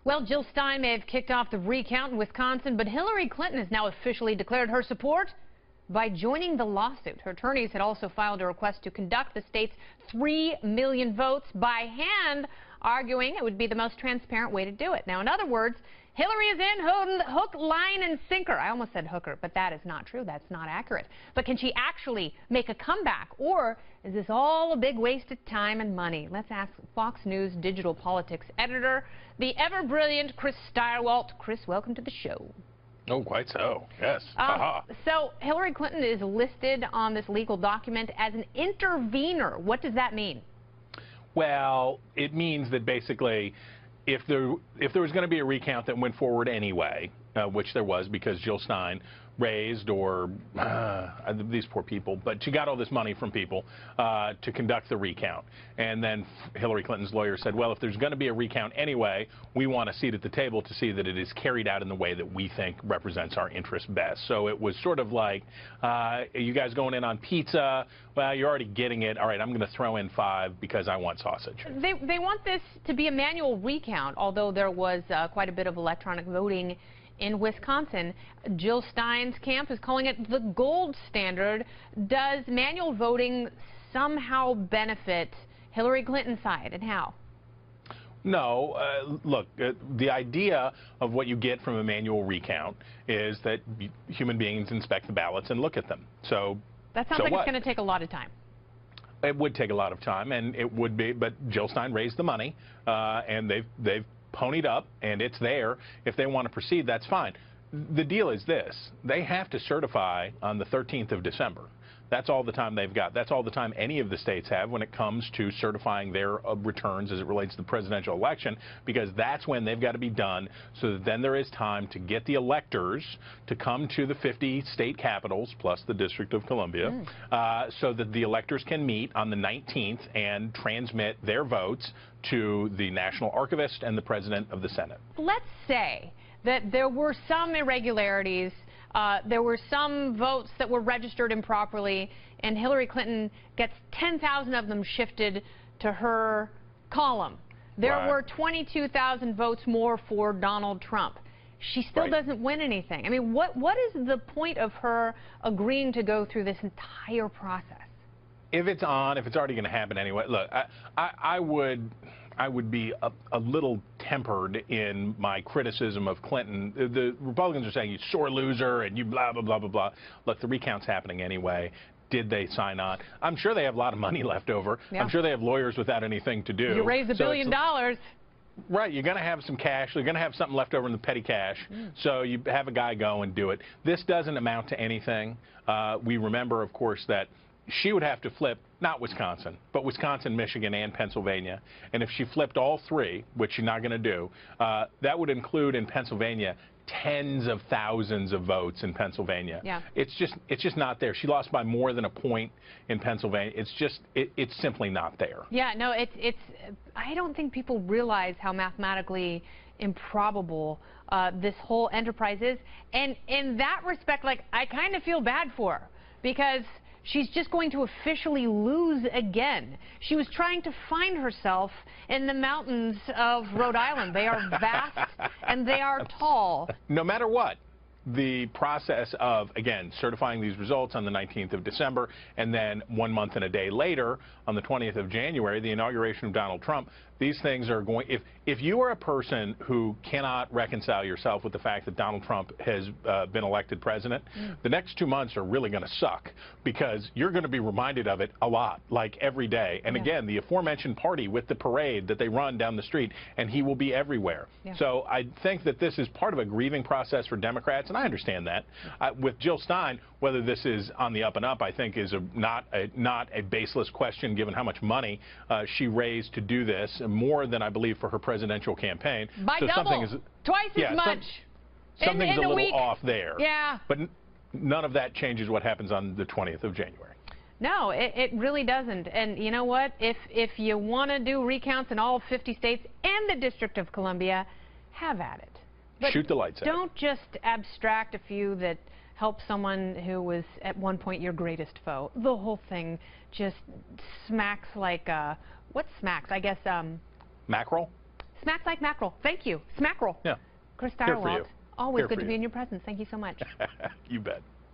Well, Jill Stein may have kicked off the recount in Wisconsin, but Hillary Clinton has now officially declared her support by joining the lawsuit. Her attorneys had also filed a request to conduct the state's 3 million votes by hand, arguing it would be the most transparent way to do it. Now, in other words, Hillary is in hook, line, and sinker. I almost said hooker, but that is not true. That's not accurate. But can she actually make a comeback, or is this all a big waste of time and money? Let's ask Fox News digital politics editor, the ever-brilliant Chris Stirewalt. Chris, welcome to the show. Oh, quite so. Yes. So Hillary Clinton is listed on this legal document as an intervener. What does that mean? Well, it means that basically if there was going to be a recount that went forward anyway, which there was because Jill Stein raised, or these poor people, but she got all this money from people to conduct the recount. And then Hillary Clinton's lawyer said, well, if there's going to be a recount anyway, we want a seat at the table to see that it is carried out in the way that we think represents our interests best. So it was sort of like, you guys going in on pizza? Well, you're already getting it. All right, I'm going to throw in 5 because I want sausage. They want this to be a manual recount, although there was quite a bit of electronic voting in Wisconsin. Jill Stein's camp is calling it the gold standard. Does manual voting somehow benefit Hillary Clinton's side, and how? No. Look, the idea of what you get from a manual recount is that human beings inspect the ballots and look at them. So that sounds like it's going to take a lot of time. It would take a lot of time, and it would be, but Jill Stein raised the money, and they've ponied up, and it's there. If they want to proceed, that's fine. The deal is this: they have to certify on the 13th of December. That's all the time they've got. That's all the time any of the states have when it comes to certifying their returns as it relates to the presidential election, because that's when they've got to be done, so that then there is time to get the electors to come to the 50 state capitals, plus the District of Columbia, so that the electors can meet on the 19th and transmit their votes to the National Archivist and the President of the Senate. Let's say that there were some irregularities. There were some votes that were registered improperly, and Hillary Clinton gets 10,000 of them shifted to her column. There were 22,000 votes more for Donald Trump. She still doesn't win anything. I mean, what is the point of her agreeing to go through this entire process? If it's already going to happen anyway. Look, I would be a little tempered in my criticism of Clinton. The Republicans are saying you sore loser and you blah, blah, blah, blah, blah. Look, the recount's happening anyway. Did they sign on? I'm sure they have a lot of money left over. Yeah. I'm sure they have lawyers without anything to do. You raise $1 billion. Right, you're going to have some cash. You're going to have something left over in the petty cash. So you have a guy go and do it. This doesn't amount to anything. We remember, of course, that she would have to flip, not Wisconsin, but Wisconsin, Michigan, and Pennsylvania. And if she flipped all 3, which she's not going to do, that would include in Pennsylvania tens of thousands of votes in Pennsylvania. Yeah. It's just not there. She lost by more than a point in Pennsylvania. It's simply not there. Yeah, no, I don't think people realize how mathematically improbable this whole enterprise is. And in that respect, like, I kind of feel bad for her, because she's just going to officially lose again. She was trying to find herself in the mountains of Rhode Island. They are vast and they are tall. No matter what, the process of, again, certifying these results on the 19th of December, and then 1 month and a day later, on the 20th of January, the inauguration of Donald Trump, these things are going, if you are a person who cannot reconcile yourself with the fact that Donald Trump has been elected president, the next 2 months are really going to suck, because you're going to be reminded of it a lot, like every day. And again, the aforementioned party with the parade that they run down the street, and he will be everywhere. So I think that this is part of a grieving process for Democrats, and I understand that. With Jill Stein, whether this is on the up and up, I think is not a baseless question, given how much money she raised to do this, more than I believe for her presidential campaign. By double, twice as much. Something's a little off there. Yeah. But none of that changes what happens on the 20th of January. No, it really doesn't. And you know what? If you want to do recounts in all 50 states and the District of Columbia, have at it. But shoot the lights out. Don't just abstract a few that help someone who was at one point your greatest foe. The whole thing just smacks like, what smacks? I guess, mackerel? Smacks like mackerel. Thank you. Smackerel. Yeah. Chris Here for Stirewalt. you. Always Here good for to be you. in your presence. Thank you so much. You bet.